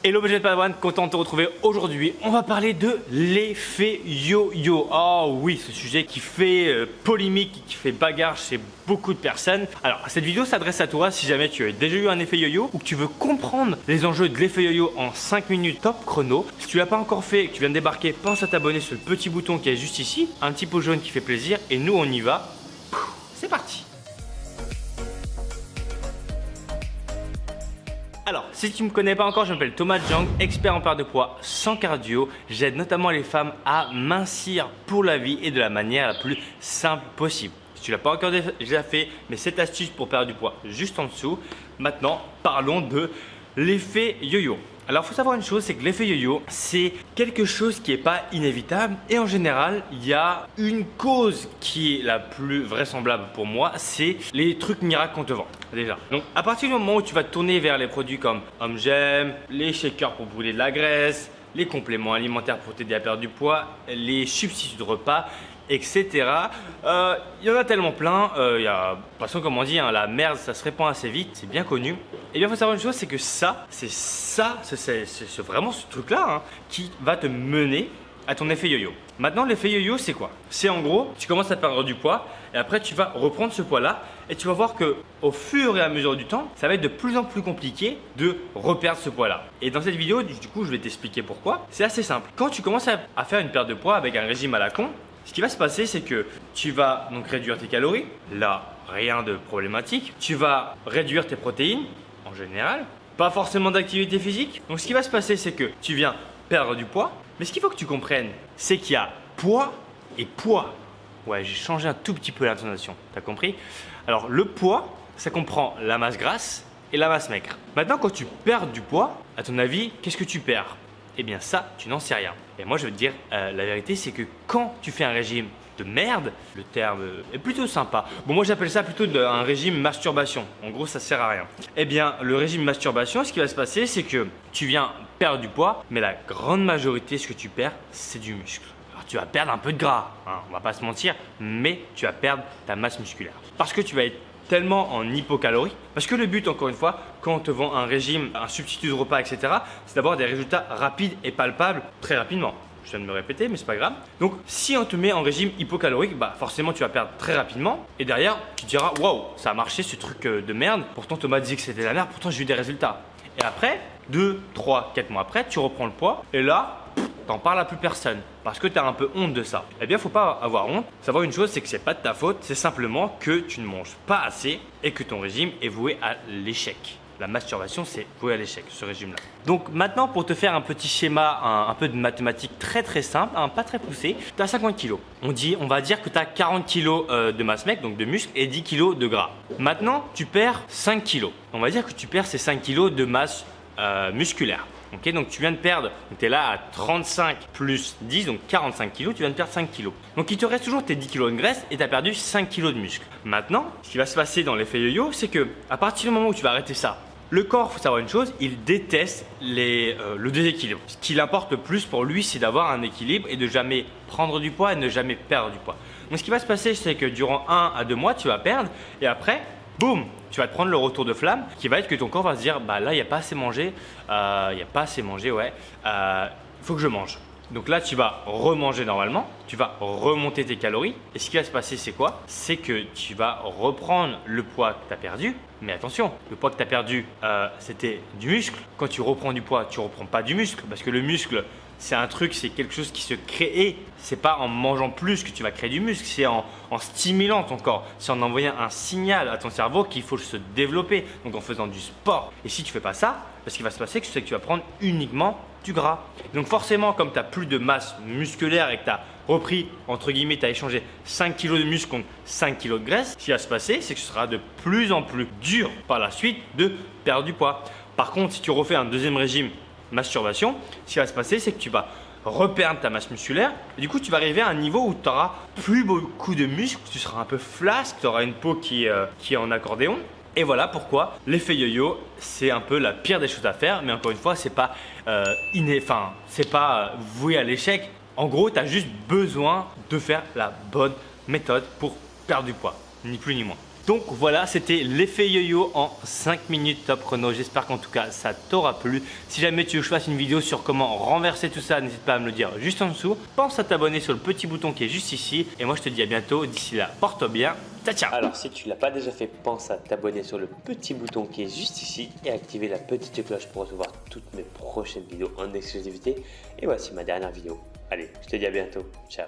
Hello mes jeunes Padawan, content de te retrouver aujourd'hui. On va parler de l'effet yo-yo. Oh oui, ce sujet qui fait polémique, qui fait bagarre chez beaucoup de personnes. Alors cette vidéo s'adresse à toi si jamais tu as déjà eu un effet yo-yo ou que tu veux comprendre les enjeux de l'effet yo-yo en 5 minutes top chrono. Si tu l'as pas encore fait et que tu viens de débarquer, pense à t'abonner sur le petit bouton qui est juste ici, un petit pot jaune qui fait plaisir et nous on y va. C'est parti. Alors, si tu ne me connais pas encore, je m'appelle Thomas Jang, expert en perte de poids sans cardio. J'aide notamment les femmes à mincir pour la vie et de la manière la plus simple possible. Si tu ne l'as pas encore déjà fait, mets cette astuce pour perdre du poids juste en dessous. Maintenant, parlons de l'effet yo-yo. Alors, il faut savoir une chose, c'est que l'effet yo-yo, c'est quelque chose qui n'est pas inévitable. Et en général, il y a une cause qui est la plus vraisemblable pour moi, c'est les trucs miracles qu'on te vend. Déjà. Donc, à partir du moment où tu vas te tourner vers les produits comme Homme J'aime, les shakers pour brûler de la graisse, les compléments alimentaires pour t'aider à perdre du poids, les substituts de repas, etc. Il y en a tellement plein. De toute façon, comme on dit, la merde, ça se répand assez vite, c'est bien connu. Et bien, il faut savoir une chose, c'est que c'est vraiment ce truc-là qui va te mener à ton effet yo-yo. Maintenant, l'effet yo-yo, c'est quoi? C'est en gros, tu commences à perdre du poids et après, tu vas reprendre ce poids-là et tu vas voir que au fur et à mesure du temps, ça va être de plus en plus compliqué de reperdre ce poids-là. Et dans cette vidéo, du coup, je vais t'expliquer pourquoi. C'est assez simple. Quand tu commences à faire une perte de poids avec un régime à la con, ce qui va se passer, c'est que tu vas donc réduire tes calories. Là, rien de problématique. Tu vas réduire tes protéines en général. Pas forcément d'activité physique. Donc, ce qui va se passer, c'est que tu viens perdre du poids. Mais ce qu'il faut que tu comprennes, c'est qu'il y a poids et poids. Ouais, j'ai changé un tout petit peu l'intonation. T'as compris? Alors, le poids, ça comprend la masse grasse et la masse maigre. Maintenant, quand tu perds du poids, à ton avis, qu'est-ce que tu perds? Eh bien ça, tu n'en sais rien. Et moi, je veux te dire, la vérité, c'est que quand tu fais un régime de merde, le terme est plutôt sympa. Bon, moi, j'appelle ça plutôt un régime masturbation. En gros, ça sert à rien. Eh bien, le régime masturbation, ce qui va se passer, c'est que tu viens perdre du poids, mais la grande majorité, ce que tu perds, c'est du muscle. Alors, tu vas perdre un peu de gras, on va pas se mentir, mais tu vas perdre ta masse musculaire. Parce que tu vas être tellement en hypocalorie. Parce que le but, encore une fois, quand on te vend un régime, un substitut de repas, etc., c'est d'avoir des résultats rapides et palpables très rapidement. Je viens de me répéter, mais c'est pas grave. Donc, si on te met en régime hypocalorique, bah forcément, tu vas perdre très rapidement. Et derrière, tu te diras, waouh, ça a marché ce truc de merde. Pourtant, Thomas disait que c'était la merde. Pourtant, j'ai eu des résultats. Et après, 2, 3, 4 mois après, tu reprends le poids. Et là, t'en parles à plus personne parce que tu as un peu honte de ça. Eh bien, faut pas avoir honte. Savoir une chose, c'est que c'est pas de ta faute, c'est simplement que tu ne manges pas assez et que ton régime est voué à l'échec. La masturbation, c'est voué à l'échec, ce régime-là. Donc maintenant, pour te faire un petit schéma, un peu de mathématiques très très simple, pas très poussé, tu as 50 kg. On va dire que tu as 40 kg de masse maigre, donc de muscle, et 10 kg de gras. Maintenant, tu perds 5 kg. On va dire que tu perds ces 5 kg de masse musculaire. Ok, donc tu viens de perdre, tu es là à 35 plus 10, donc 45 kg, tu viens de perdre 5 kg. Donc il te reste toujours tes 10 kg de graisse et tu as perdu 5 kg de muscle. Maintenant, ce qui va se passer dans l'effet yo-yo, c'est que à partir du moment où tu vas arrêter ça, le corps, il faut savoir une chose, il déteste le déséquilibre. Ce qui l'importe le plus pour lui, c'est d'avoir un équilibre et de jamais prendre du poids et de ne jamais perdre du poids. Donc ce qui va se passer, c'est que durant 1 à 2 mois, tu vas perdre et après, boum, tu vas te prendre le retour de flamme qui va être que ton corps va se dire bah là il n'y a pas assez mangé, ouais, faut que je mange. Donc là tu vas remanger normalement, tu vas remonter tes calories et ce qui va se passer c'est quoi? C'est que tu vas reprendre le poids que tu as perdu, mais attention, le poids que tu as perdu c'était du muscle. Quand tu reprends du poids, tu reprends pas du muscle parce que le muscle c'est un truc, c'est quelque chose qui se crée. C'est pas en mangeant plus que tu vas créer du muscle, c'est en stimulant ton corps. C'est en envoyant un signal à ton cerveau qu'il faut se développer, donc en faisant du sport. Et si tu fais pas ça, ce qui va se passer, c'est que tu vas prendre uniquement du gras. Donc forcément, comme tu n'as plus de masse musculaire et que tu as repris, entre guillemets, tu as échangé 5 kg de muscle contre 5 kg de graisse, ce qui va se passer, c'est que ce sera de plus en plus dur par la suite de perdre du poids. Par contre, si tu refais un deuxième régime masturbation, ce qui va se passer, c'est que tu vas reperdre ta masse musculaire et du coup tu vas arriver à un niveau où tu n'auras plus beaucoup de muscles, tu seras un peu flasque, tu auras une peau qui est en accordéon. Et voilà pourquoi l'effet yo-yo, c'est un peu la pire des choses à faire, mais encore une fois, c'est pas voué à l'échec. En gros, tu as juste besoin de faire la bonne méthode pour perdre du poids, ni plus ni moins. Donc voilà, c'était l'effet yo-yo en 5 minutes top chrono. J'espère qu'en tout cas ça t'aura plu. Si jamais tu veux que je fasse une vidéo sur comment renverser tout ça, n'hésite pas à me le dire juste en dessous. Pense à t'abonner sur le petit bouton qui est juste ici. Et moi je te dis à bientôt. D'ici là, porte-toi bien. Ciao ciao. Alors si tu l'as pas déjà fait, pense à t'abonner sur le petit bouton qui est juste ici et activer la petite cloche pour recevoir toutes mes prochaines vidéos en exclusivité. Et voici ma dernière vidéo. Allez, je te dis à bientôt. Ciao.